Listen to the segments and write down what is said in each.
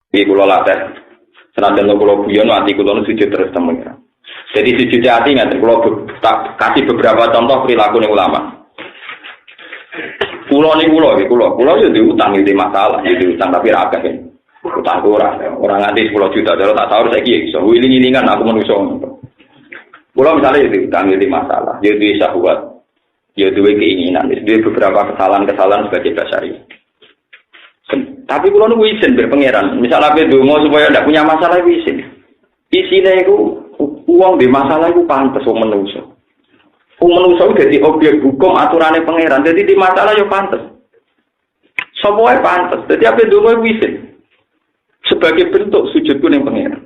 Iki kula latih. Senajan kula guyon ati kula sujud terus temen. Jadi sujud hati ngaten kula tak kasih beberapa contoh perilaku ulama. Kula yo diutang iki masalah, diutang tapi ra akeh. Utang ora nganti 10 juta, kalau tak sahur saiki iso wiling-wilingan aku menungso. Kula misalnya diutang iki masalah, yo duwe syahwat, yo duwe keinginan, duwe beberapa kesalahan-kesalahan sebagai basari. Tapi kula niku izin ber pangeran, misalnya ape donga supaya ndak punya masalah izin. Isine iku wong di masalah iku pantes wong menungso. Wong menungso dadi objek hukum aturane pangeran, dadi di masalah yo pantes. Sapa wae pantes. Dadi ape donga iku izin. Sebagai bentuk sujudku ning pangeran.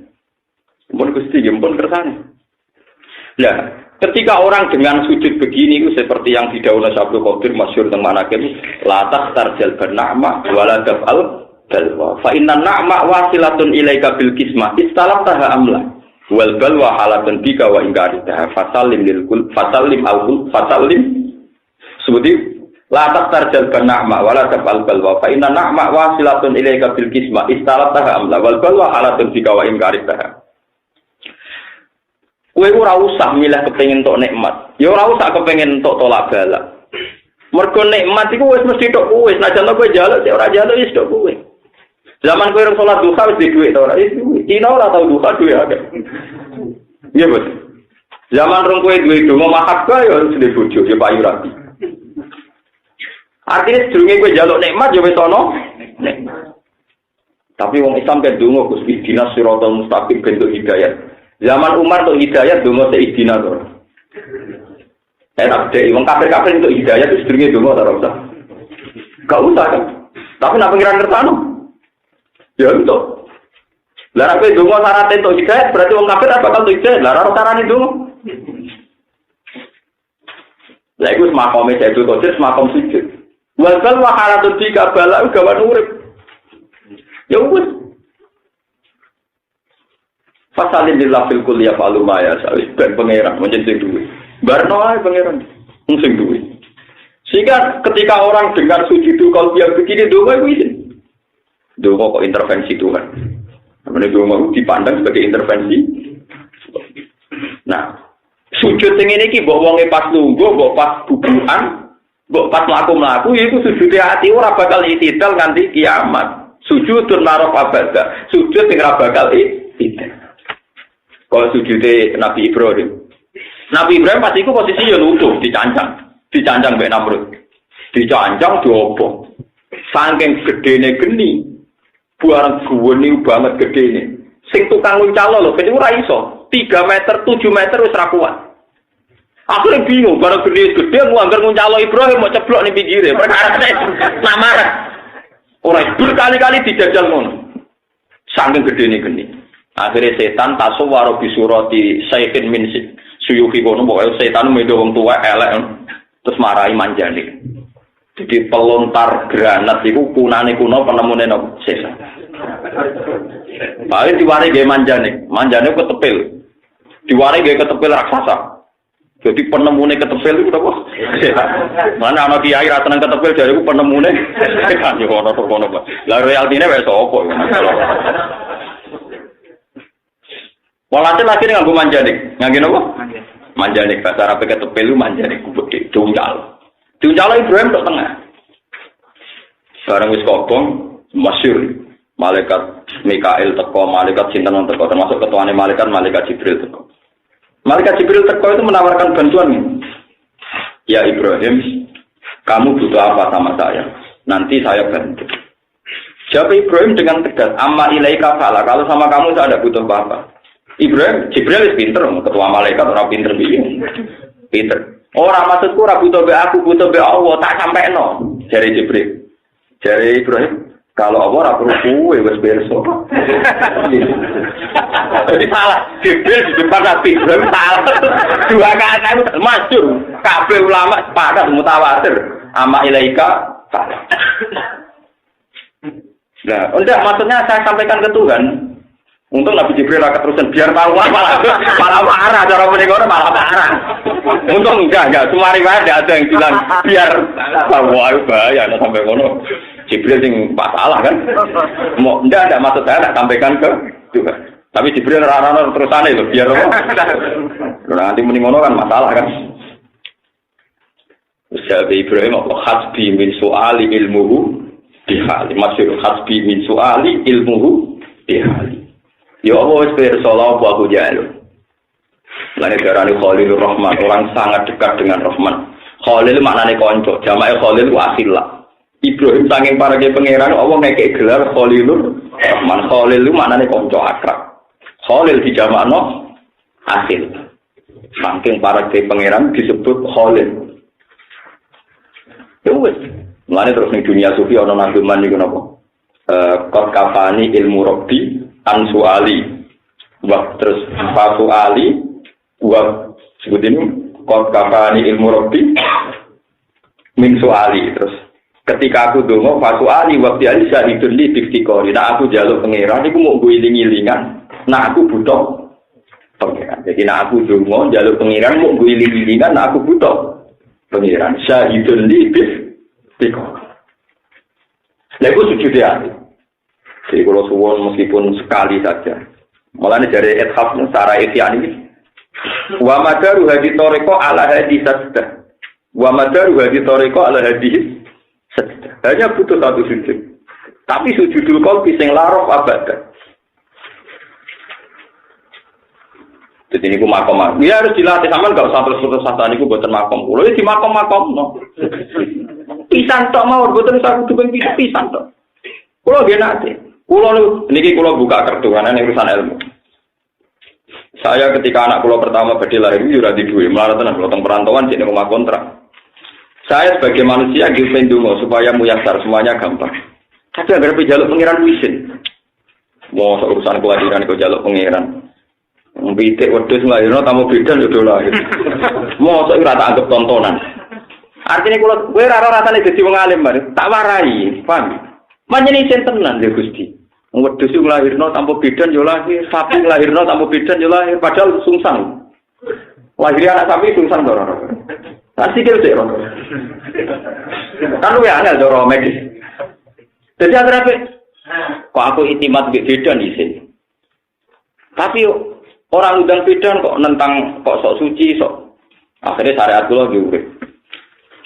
Mun Gusti pun kersane. Lah, ketika orang dengan sujud begini itu seperti yang didhawuhna Abdul Qadir masyhur teng manaqib, la tastarjal ban'ama wala taf'al balwa. Fa inna na'ma wasilatun ilaika bil qismah istalaftaha amla. Wal balwa halatun bika wa ingkaritaha fasallim lil kul fasallim al kul fasallim. Seperti la tastarjal ban'ama wala taf'al balwa. Fa inna na'ma wasilatun ilaika bil qismah istalaftaha amla. Wal balwa halatun bika wa ingkaritaha. Kowe ora usah milih kepengin entuk nikmat. Ya ora usah kepengin entuk tolak balak. Mergo nikmat iku wis mesti tok kowe, senajan kowe njaluk sik ora njaluk wis tok kowe. Zaman kowe ora salat duha wis dhuwit ora wis duwe. Cina ora tau duha duwe akeh. Iya, Bos. Zaman rong kowe duwe donga mahabbah ya harus duwe bojo, ya payu rapi. Artinya sedurunge kowe njaluk nikmat ya wis ana nikmat. Tapi wong Islam kan donga Gusti dinas siratal mustaqim bentuk hidayah. Zaman Umar untuk hidayat dongo seidina to. Enak deh, wong kafir-kafir untuk hidayat itu sedurunge dongo ta ora usah. Gak usah kan. Tapi nek pengiran kersane ya untuk. Lah nek dongo syarat untuk hidayat berarti wong kafir apa bakal hidayat. Lah ora carane dongo. Lah iku makome Sayyidul Qadir makom sujud. Wal bal wa halatun tika bala gawan urip. Ya wis. Fasalin lillah fil kulli yaf'alu ma yasha. Ben pangeran menjen sing duwe. Barno ae pangeran sing duwe. Sehingga ketika orang dengar sujud kalau dia begini donga iku izin. Donga kok intervensi Tuhan. Namanya donga dipandang sebagai intervensi. Nah, sujud sing ngene iki mbok wonge pas lungguh, mbok pas bubukan, mbok pas mlaku-mlaku iku sujude ati ora bakal itidal nganti kiamat. Sujudun maraf abada. Sujud sing ora bakal itidal. Kalau sujudnya Nabi Ibrahim. Nabi Ibrahim pasti itu posisinya lutuh, dicancang mbek Namrud. Dicancang diobong. Saking gedene geni, barang geni banget gedene. Sing tukang nguncalo lho, ben ora iso. 3 meter, 7 meter wis ra kuat. Akhirnya bingung, barang gede mau anggar nguncalo Ibrahim mau ceblok ning pinggire. Perkara namar. Ora berkali-kali dijajal ngono. Saking gedene geni. Akhirnya setan tasawwara bi surati sayyidin min suyuhi kono pokoke setan medo wong tuwa elek terus marahi manjane. Jadi pelontar granat iku kunane kuno penemune napa setan. Bae diwari gawe manjane ketepil. Diwari gawe ketepil raksasa. Jadi penemune ketepil iku apa? Setan. Mana ana kiai ra tenang ketepil jare iku penemune setan yo ono to kono. Lah realtine wis apa? Walhasil akhirnya nganggo manjanik. Nganggo apa? Manjanik. Bahasa Arab ketepil lu manjanik. Diuncal. Diuncal Ibrahim tok tengah. Barang wis kobong, masyhur. Malaikat Mikail teko, malaikat sinten teko, termasuk ketuane malaikat Jibril teko. Malaikat Jibril teko itu menawarkan bantuan. Ya Ibrahim, kamu butuh apa sama saya? Nanti saya bantu. Jawab Ibrahim dengan tegas, amma ilaika fala. Kalau sama kamu saya tidak butuh apa-apa. Ibrahim, Jibril wis pinter, ketua malaikat ora pinter piye. Pinter. Ora maksudku ora butuh be aku, butuh be Allah, tak sampeno. Jare Jibril. Jare Ibrahim, kalau Allah ora perlu kowe wis beso. Jadi salah. Jibril di depan Nabi Ibrahim salah. Dua kata itu masyhur. Kabeh ulama sepakat mutawatir. Amma ilaika. Nah, udah maksudnya saya sampaikan ke Tuhan. Untung Nabi Jibril agak terusan biar tahu malah marah cara menegor malah marah. Untung enggak semua riwayat ada yang bilang biar tahu bahaya sampai kono. Jibril sing masalah kan. Mau ndak maksud saya tak sampaikan ke Tuhan. Tapi Jibril rarana terusane lho biar apa? Nanti muni ngono kan masalah kan. Usaha Ibrahim hasbi min su'ali ilmuhu bihali. Maksud hasbi min su'ali ilmuhu bihali. Ya Allah wis pirsa aku jalo. Lan darani Khalilur Rahman, orang sangat dekat dengan Rahman. Khalil maknane kanca, jamae Khalil ku akhillah. Ibrahim saking parake pangeran Allah ngekek gelar Khalilur Rahman. Khalil ku maknane kanca akrab. Khalil dijamakno akhil. Saking parake pangeran disebut Khalil. Ya wis. Mulane terus ning dunia sufi ana nabiman niku napa? Qad kafani ilmu rabbi an suali. Wa terus fa suali wa sebutin qad kafani ilmu rabbi min suali. Terus ketika aku donga fa suali wa bi alisa idulli biktikori. Nah aku njaluk pangeran iku mau guling-gilingan. Nah aku butuh pangeran. Jadi nah aku donga njaluk pangeran mau guling-gilingan nah aku butuh pengiran syahidun libis tiko. Lalu sujud ya. Jadi kalau suwon meskipun sekali saja. Malah dari ethaf secara ikhyan ini. Wa madaru hadi toriko ala hadi sajdah. Wa madaru hadi toriko ala hadi sajdah. Hanya butuh satu sujud. Tapi sujudul qalbi sing larof abadah. Jadi ini ku makom. Ya harus dilatih sama enggak usah terus satu ini ku buatan makom. Kulo di makom no. Pisan tok mau buatan satu tukang pisan tok. Kulo dia nanti. Kulo niki kulo buka kartu karena ini urusan ilmu. Saya ketika anak kulo pertama badhe lahir itu sudah diduwe melarat tenan kulo teng perantauan jenenge rumah kontrak. Saya sebagai manusia nggih ndonga supaya muyasar semuanya gampang. Tapi agar pejaluk pengiran wisin. Mau urusan kelahiran iku jaluk pengiran. Bidik wedhus lahirno tamu bidan yo lahir. Mosok ora tak anggap tontonan. Artine kula kowe ora rasane dadi wong alim bare, tak warai, paham? Manjene isen tenan ya Gusti. Wedhus yo lahirno tanpa bidan yo lahir, sapi lahirno tanpa bidan yo lahir, padahal sungsang. Lahir anak sapi sungsang to ora. Tak sikil sik ora. Kan luwe angel cara medis. Dadi akhirnya kok aku itimat mbek bidan isin. Tapi orang udang bidan kok nentang kok sok suci sok. Akhirnya syariat kula urip.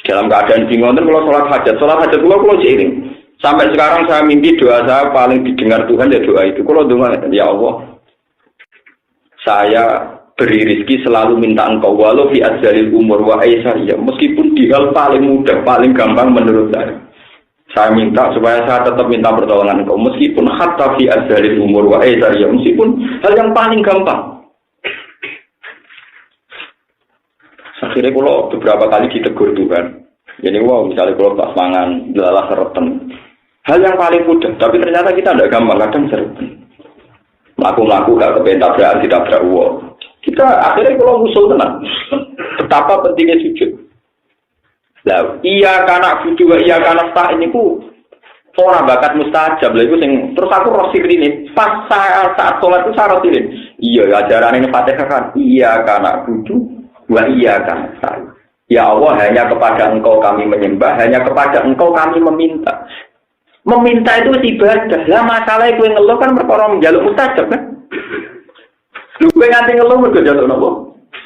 Dalam keadaan bingung kan kalau sholat hajat kula seiring. Sampai sekarang saya mimpi doa saya paling didengar Tuhan ya doa itu. Kalau doa ya Allah, saya beri rezeki selalu minta Engkau walau fi adzalil umur wa aisariyah. Meskipun di hal paling mudah, paling gampang menurut saya. Saya minta supaya saya tetap minta pertolongan Engkau meskipun hatta fi adzalil umur wa aisariyah, meskipun hal yang paling gampang. Akhirnya kalau beberapa kali ditegur Tuhan. Jadi wow, misalnya kalau pas mangan lalah sereten. Hal yang paling mudah, tapi ternyata kita tidak gampang, kadang sereten. Laku-laku gak kepengen tabrakan, ditabrak uang. Kita akhirnya kalau usul tenang. Betapa pentingnya sujud. Lah, iya karena butuh, iya karena tak ini ku orang bakat mustajab. Lah itu sing terus aku rosi ini. Pas saat sholat itu saya rosi ini. Iya, ajaran ini Fatihah kan. Iya karena butuh. Wa iya kan saya. Ya Allah, hanya kepada Engkau kami menyembah, hanya kepada Engkau kami meminta. Meminta itu ibadah. Lah masalah kowe ngeluh kan perkara njaluk mustajab kan. Lu kowe nganti ngeluh mergo njaluk napa?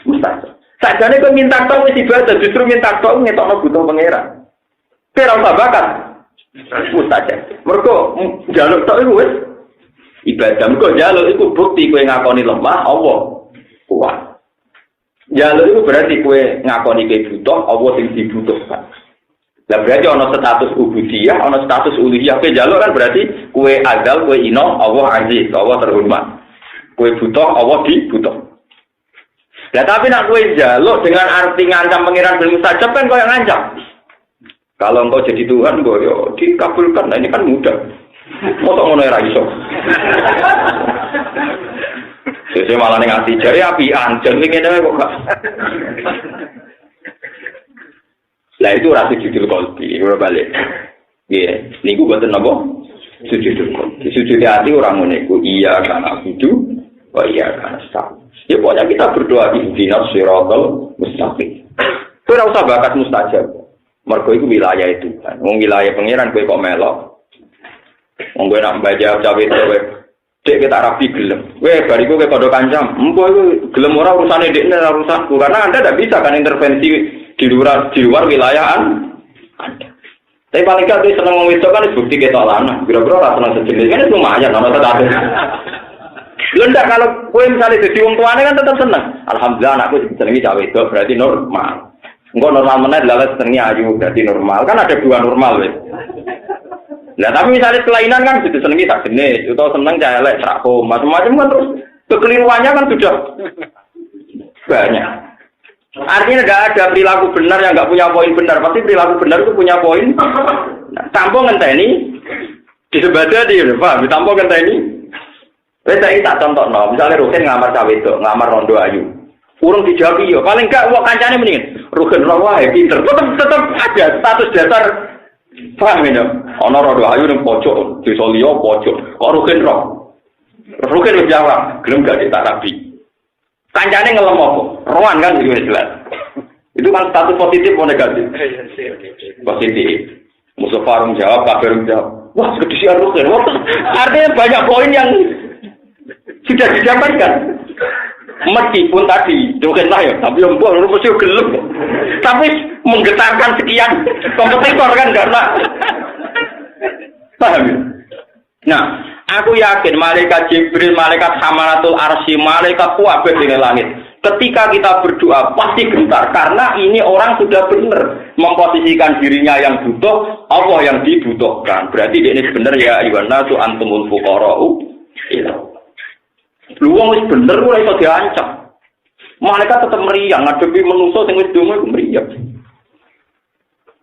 Mustajab. Sakjane kowe minta tok wis ibadah, justru minta tok ngetokno butuh pangeran. Kowe ora usah bakat. Mustajab. Mergo njaluk tok iku wis ibadah. Mergo njaluk iku bukti kowe ngakoni lemah Allah kuat. Jalur itu berarti kue ngakoni ke butuh, Allah sing dibutuhkan. Lah berarti ono status ubudiyah, ono status uluhiyah. Kue jalur kan berarti kue azal, kue ino, Allah aziz, Allah terhormat. Kue butuh, Allah dibutuh. Lah tapi nak kue jalur dengan arti ngancam pengiran bil mustajab kan kau yang ngancam. Kalau engkau jadi Tuhan, kau yo dikabulkan. Nah ini kan mudah. Mosok ngono ora iso. Saya malah ngasih jari apian, jadi ngene kok gak. Lah itu rasa judul kolbi, ora balik. Nggih, niku boten napa? Sujud kolbi. Sujud hati orang ngene iku iya kana kudu, wa iya kana sta. Ya pokoknya kita berdoa ihdinas siratal mustaqim. Ora usah bakat mustajab. Mergo iku wilayah itu. Wong wilayah pangeran kowe kok melok. Wong kowe nak baca cawe kowe. Dek kita rapi gelem. Weh bariku kowe padha kancam. Engko iku gelem ora urusane dekne urusanku. Karena Anda tidak bisa kan intervensi di luar wilayah Anda. Tapi paling gak dia seneng ngomong itu kan bukti kita lanang. Kira-kira orang seneng sejenis kan itu lumayan. Lendak kalau kue misalnya jadi orang tuanya kan tetap seneng. Alhamdulillah anakku senengi cawe itu berarti normal. Enggak normal menit lalu senengnya ayu berarti normal. Kan ada dua normal weh. Nah tapi misalnya kelainan kan gitu senengi tak jenis. Atau seneng cahelek, serakum, macam-macam kan terus kekeliruannya kan sudah banyak. Artinya tidak ada perilaku benar yang nggak punya poin benar. Pasti perilaku benar itu punya poin. Nah, tampung ngenteni disebada di paham? Tampung ngenteni. Saya tak contoh no. Misalnya Rukin ngamar cawe itu, ngamar rondo ayu. Urung dijawab yo. Paling nggak wah kancane mendingin. Rukin rawa pinter. Tetap ada status dasar. Paham ya? Ono rondo ayu yang pojok, di Solio pojok. Kok Rukin roh? Rukin berjawab. Gelem gak tak rapi. Kancane ngelem apa? Rohan kan jadi jelas. Itu kan status positif atau negatif? Positif. Musuh Farum jawab, Kaberum jawab. Wah, kedisian Rukin. Artinya banyak poin yang sudah didapatkan. Meskipun tadi Rukin lah ya, tapi yang buah mesti gelem. Tapi menggetarkan sekian kompetitor kan karena paham ya? Nah, aku yakin malaikat Jibril, malaikat Hamalatul Arsy, malaikat kuabeh di langit. Ketika kita berdoa pasti gentar karena ini orang sudah benar memposisikan dirinya yang butuh, Allah yang dibutuhkan. Berarti dia ini benar ya ayyuhan nasu antumul fuqara'u ila. Lu wong wis bener ora iso diancam. Malaikat tetap meriang ngadepi manusa sing wis donga iku meriang.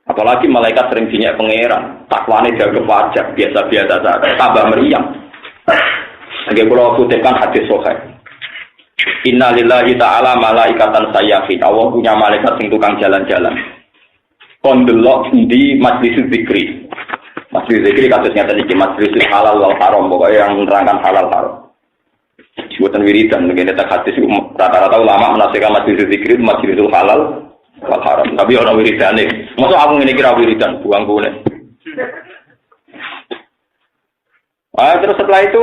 Apalagi malaikat sering dinyak pangeran, takwane jaga wajar, biasa-biasa saja, tambah meriang. Nggih kula kutipkan hadis sahih. Inna lillahi ta'ala malaikatan sayyafin. Allah punya malaikat sing tukang jalan-jalan. Kon delok di majlis zikri. Majlis zikri kasusnya tadi majlis halal wal haram, pokoknya yang menerangkan halal haram. Buatan wiridan, begini tak hadis rata-rata ulama menafsirkan majlis zikri majlisul halal wal haram. Tapi orang wiridan nih, masuk aku ini kira wiridan, buang gue. Terus setelah itu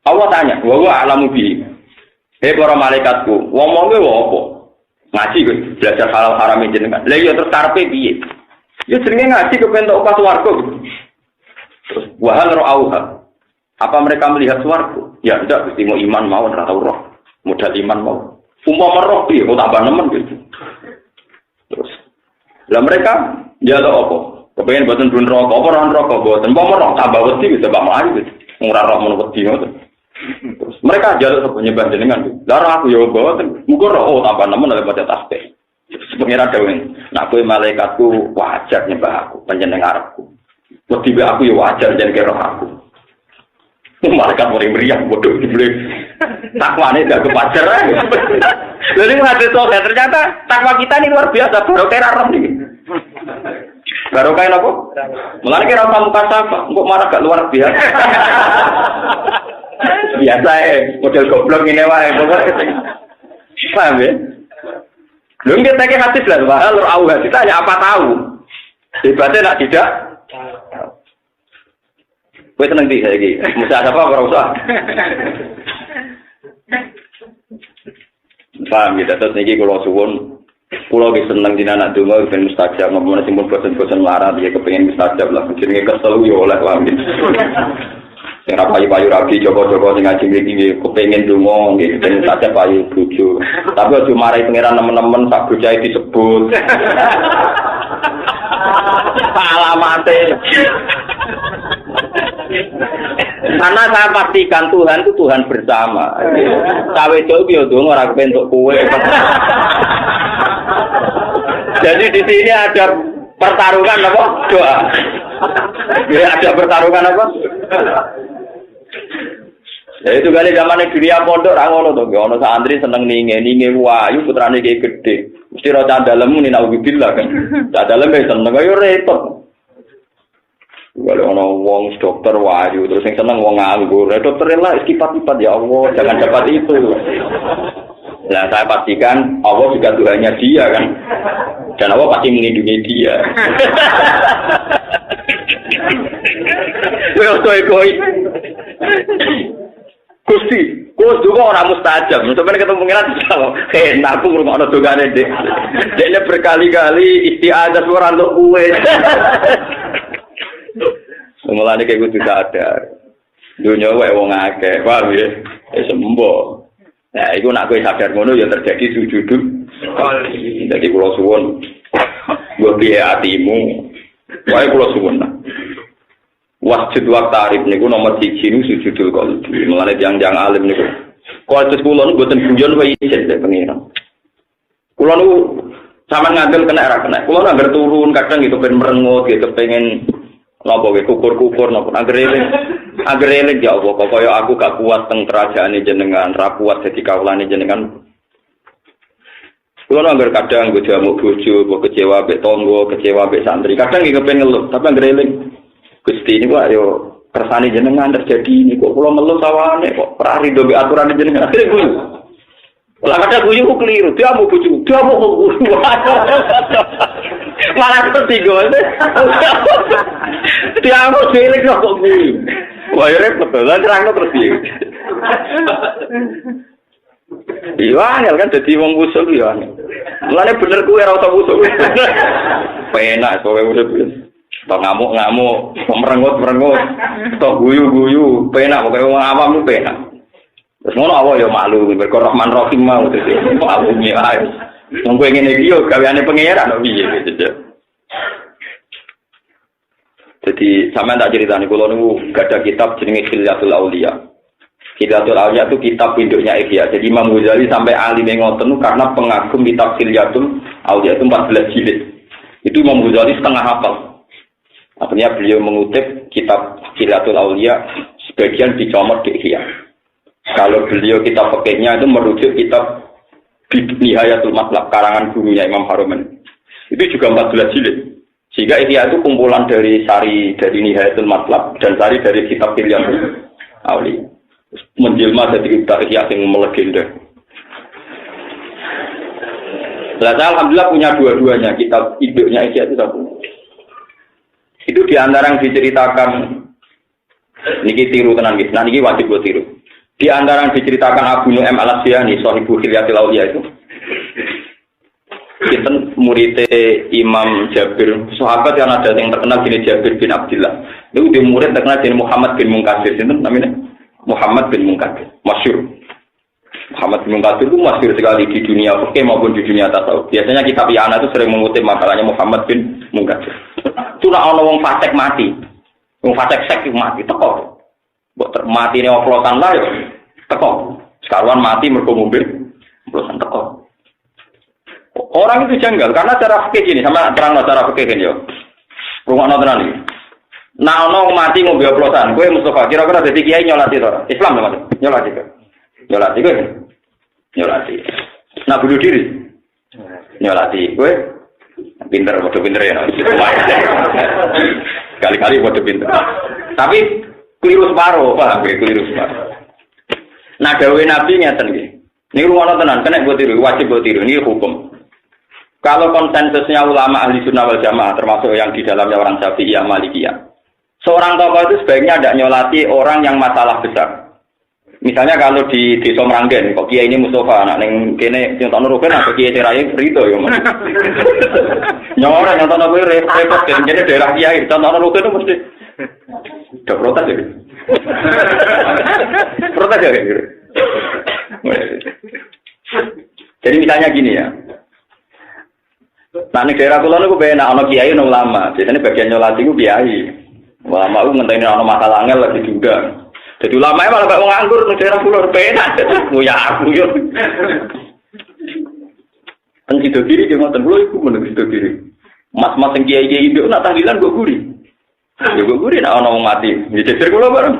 Allah tanya, wa alamu bi. Para malaikatku, ngomongnya apa? Ngaji gue, belajar halal haram jenengan. Lah iya terus karepe piye? Ya jenenge ngaji kepen tok pas swarga. Terus wa hal ra'auha. Apa mereka melihat swarga? Ya enggak, mesti mau iman mau ora tau roh. Modal iman mau. Umpama roh piye kok tambah nemen gitu. Terus lah mereka ya apa? Kepengen boten dun rokok, apa ora rokok boten. Umpama roh tambah wedi gitu, tambah maju gitu. Ora roh men wedi ngoten. Terus mereka jaluk sapa nyembah jenengan. Lah aku ya boten. Muga roh tambah nemen oleh baca tasbih. Pengira dawuh, nak kowe malaikatku wajar nyembah aku, panjenengan arepku. Wedi aku ya wajar jenenge roh aku. Malaikat meriang bodoh dibeli takwane gak kepajar. Jadi hadis soal ternyata takwa kita ini luar biasa. Barokah raram nih. Barokah apa? Mulane kira kamu kata apa? Kok marah gak luar biasa. Biasa model goblok ini wae. Paham ya? Belum kita ke hadis lah. Bahal Allah kita hanya apa tahu. Hebatnya nak tidak. Kowe seneng iki saiki. Mesti ada apa ora usah. Paham ya, terus niki kula suwun kula wis seneng dinanak donga ben mustajab, mampun sing boten-boten larat ya kepengin mustajab lah. Jenenge kesel yo oleh wae. Sing ra payu-payu rapi Joko-joko sing ngaji mriki kepengin donga nggih ben mustajab payu bojo. Tapi aja marai pangeran nemen-nemen sak bojahe disebut. Alamate. Karena saya pastikan Tuhan itu Tuhan bersama. Cawe itu yo dong ora kepentuk kowe. Jadi di sini ada pertarungan apa? Doa. Ya ada pertarungan apa? Ya itu kali zaman dunia pondok ra ngono to, ono santri seneng ninge wayu putrane iki gedhe. Mesti ora candalem ni nauzubillah kan. Candalem seneng yo repot. Kalau ono wong dokter wayu terus yang seneng wong nganggur, dokter lah istipat-ipat ya Allah, jangan dapat itu. Nah saya pastikan Allah juga Tuhannya dia kan. Dan Allah pasti melindungi dia. Koi. Gusti, kok juga orang mustajab. Sebenarnya ketemu pengiran jawab. Aku ngurungokno dongane Dek. Deknya berkali-kali istiadah suara untuk kue. Mulane kayak kudu sadar. Dunia wae wong akeh, paham ya? Sembo. Nah, iku nek kowe sadar ngono ya terjadi sujudul. Jadi kula suwun nggo piye atimu. Wae kula suwun. Wasjud wa tarif niku nomor 1 niku sujudul qalbi. Mulane tiyang-tiyang alim niku. Kualitas kula niku mboten guyon wae isin lek pengiran. Kula niku sampean ngandel kena ra kena. Kula nang turun kadang gitu ben merengut gitu pengen napa wae kukur-kukur napa anggere ya Allah kok kaya aku gak kuat teng kerajaane jenengan, ra kuat dadi kawulane jenengan. Kula nang kadang go jamu bojo, kecewa mbek tangga, kecewa mbek santri. Kadang iki kepen ngeluh, tapi anggere Gusti niku ayo kersane jenengan terjadi niku kula melu sawane kok ora rido mbek aturane jenengan. Akhire guyu. Lah kadang guyu ku keliru, dia mau bojo, dia mau malah ketigo. Dia mau cilik kok guyu. Wah, repot lah terangno terus piye. Iya, kan dadi wong usul ya. Mulane bener kuwi ora usah usul. Penak kowe urip. Tok ngamuk-ngamuk, merengut-merengut, tok guyu-guyu, penak pokoke wong awam ku penak. Terus ngono awak ya maklum, mergo Rahman Rahim mau terus maklum ya ae. Wong kowe ngene iki yo gaweane pangeran kok piye gitu. Jadi sampean tak critani kula niku gadah kitab jenenge Khilyatul Auliya. Khilyatul Auliya itu kitab induknya Ihya. Jadi Imam Ghazali sampai alime ngoten karena pengagum kitab Khilyatul Auliya itu 14 jilid. Itu Imam Ghazali setengah hafal. Artinya beliau mengutip kitab Khilyatul Auliya sebagian dicomot di Ihya. Kalau beliau kitab fikihnya itu merujuk kitab Nihayatul Matlab karangan gurunya Imam Haramain. Itu juga 14 jilid. Sehingga Ihya itu kumpulan dari sari dari Nihayatul Matlab dan sari dari kitab Khilyatul Auliya. Menjelma jadi kitab Ihya yang melegenda. Alhamdulillah punya dua-duanya kitab induknya Ihya itu satu. Itu diantara yang diceritakan niki tiru tenan nggih. Nah niki wajib buat tiru. Diantara yang diceritakan Abu Nu'aim Al-Asbahani Shahibul Khilyatil Auliya itu. Kita murid Imam Jabir, sahabat yang ada yang terkenal gini Jabir bin Abdullah. Itu dia murid terkenal gini Muhammad bin Munkadir. Itu namanya Muhammad bin Munkadir. Masyhur. Muhammad bin Munkadir itu masyhur sekali di dunia fikih maupun di dunia tasawuf. Biasanya kitab Yana itu sering mengutip makalahnya Muhammad bin Munkadir. Itu nak ono wong fasik mati. Wong fasik sek mati teko. Mbok mati ne oplosan lah yo. Teko. Sekaruan mati mergo mobil oplosan teko. Orang itu janggal karena cara fikih ini sama terang cara fikih ini yo. Rungokno tenan iki. Nah ono mati mobil oplosan, kowe Mustafa kira-kira dadi kiai nyolati to ora? Islam to, Mas? Nyolati kok. Nyolati kowe. Nyolati. Nah bunuh diri. Nyolati kowe. Pinter, bodoh pinter ya. Kali-kali bodoh pinter. Tapi keliru separuh, paham ya? Keliru separuh. Nah, dawuh Nabi ngeten nggih. Ini rumono tenan, kena buat tiru, wajib buat tiru. Ini hukum. Kalau konsensusnya ulama ahli sunnah wal jamaah, termasuk yang di dalamnya orang Syafi'iyah, Malikiyah, seorang tokoh itu sebaiknya tidak nyolati orang yang masalah besar. Misalnya kalau di Desa Meranggen, kok kiai ini Mustafa, anak neng kene nyontono rugen atau kiai cerai Rito ya mas. Nyorang nyontono gue repot, jadi daerah kiai nyontono rugen itu mesti udah protes ya. Protes ya gitu. Jadi misalnya gini ya. Nah, di daerah kulon itu benar, ada kiai ada ulama. Biasanya bagian nyolati itu kiai. Ulama itu ngenteni ada masalah angel lagi juga. Jadi ulama malah gak mau nganggur di daerah kulon benar. Ya aku yo. Kan sido kiri dia ngoten lho iku meneng sido kiri. Mas-mas sing kiai-kiai itu nak tahlilan kok guri. Ya kok guri nak ana wong mati. Ya jejer kula bareng.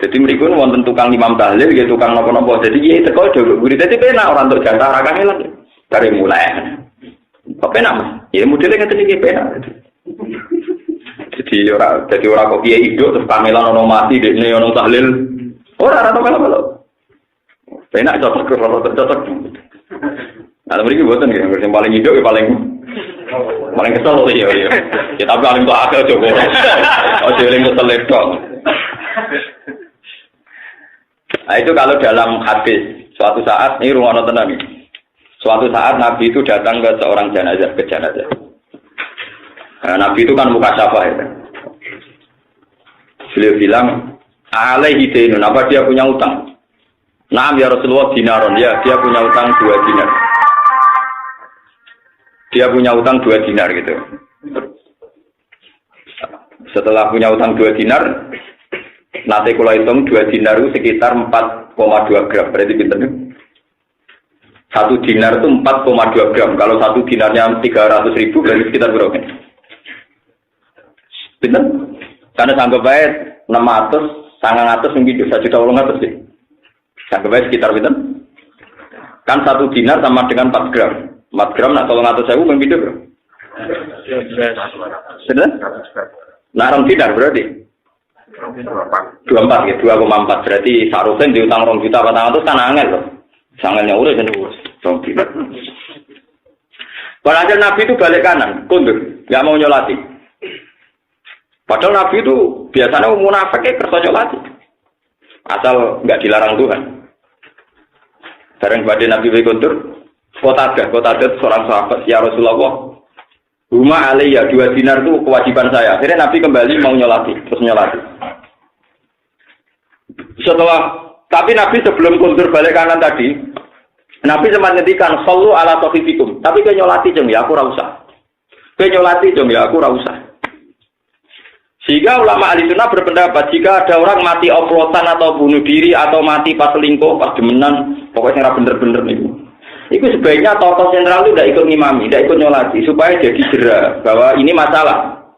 Jadi mriku wonten tukang imam tahlil, ya tukang napa-napa. Jadi kiai teko do guri. Dadi penak ora entuk jatah ra kangelan. Kare mulai. Kok penak Mas? Ya modele ngeten iki penak. Jadi ora kok kiai hidup terus kamelan ono mati dekne ono tahlil. Ora melo-melo. Penak cocok. Nah, mriki mboten nggih, yang paling hidup ya paling kesel ya. Ya tapi paling tua agak coba. Oh, paling kesel itu. Nah, itu kalau dalam hadis, suatu saat ini rumah tenan nih. Suatu saat Nabi itu datang ke seorang jenazah, Nah, Nabi itu kan muka syafa ya. Beliau bilang, alaihi dainun, apa dia punya utang? Naam ya Rasulullah dinaron, ya dia punya utang 2 dinar. Dia punya utang 2 dinar gitu. Setelah punya utang 2 dinar, nanti kalau hitung 2 dinar itu sekitar 4,2 gram. Berarti pinter nih? 1 dinar itu 4,2 gram. Kalau 1 dinarnya 300.000 berarti sekitar berapa? Pinter? Karena sanggup baik 600, 900 mungkin 1.800.000 sih. Sanggup baik sekitar pinter? Kan 1 dinar sama dengan 4 gram. 4 gram nak 300.000 mungkin bro. Sudah? Nah, 2 dinar berarti 24 ya, 2,4 berarti Sarusen diutang 2 juta 400 kan angel loh. Sangalnya udah jadi urus. Padahal Nabi itu balik kanan, kundur, nggak mau nyolati. Padahal Nabi itu biasanya munafik kerja nyolati, asal nggak dilarang Tuhan. Bareng pada Nabi kundur, kota ada seorang sahabat, ya Rasulullah, rumah alaiya 2 dinar itu kewajiban saya. Akhirnya Nabi kembali mau nyolati, terus nyolati. Tapi Nabi sebelum kundur balik kanan tadi, Nabi sempat ngedikan sallu ala taufifikum. Tapi ke nyolati jeng ya aku ora usah. Ke nyolati jeng ya aku ora usah. Sehingga ulama ahli sunnah berpendapat jika ada orang mati oplosan atau bunuh diri atau mati pas selingkuh, pas demenan, pokoknya ora bener-bener niku. Itu sebaiknya tokoh sentral itu tidak ikut ngimami, tidak ikut nyolati supaya jadi jera bahwa ini masalah.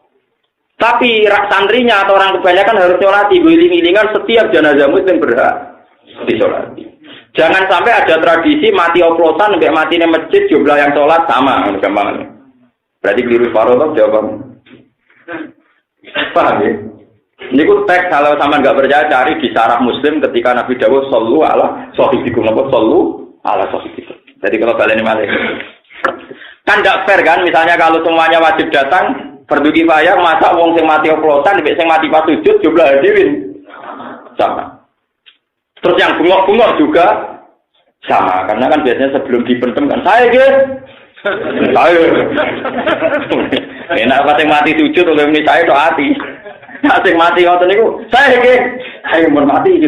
Tapi santrinya atau orang kebanyakan harus nyolati, giling-gilingan setiap jenazah muslim berhak disolati. Jangan sampai ada tradisi mati oplosan sampai mati di masjid jumlah yang sholat sama, gampang. Berarti keliru separuh toh jawabannya. Paham ya? Ini ku teks kalau sama nggak percaya cari di syarah Muslim ketika Nabi Dawud sallu ala sahibikum, apa sallu ala sahibikum. Jadi kalau kalian ini malah kan nggak fair kan? Misalnya kalau semuanya wajib datang, fardu kifayah, masa wong sing mati oplosan, sing mati pas sujud jumlah hadirin sama. Terus yang bungok-bungok juga sama, karena kan biasanya sebelum dipendem kan saya enak pas yang mati sujud oleh ini saya doa hati, pas yang mati ngoten niku saya mau mati.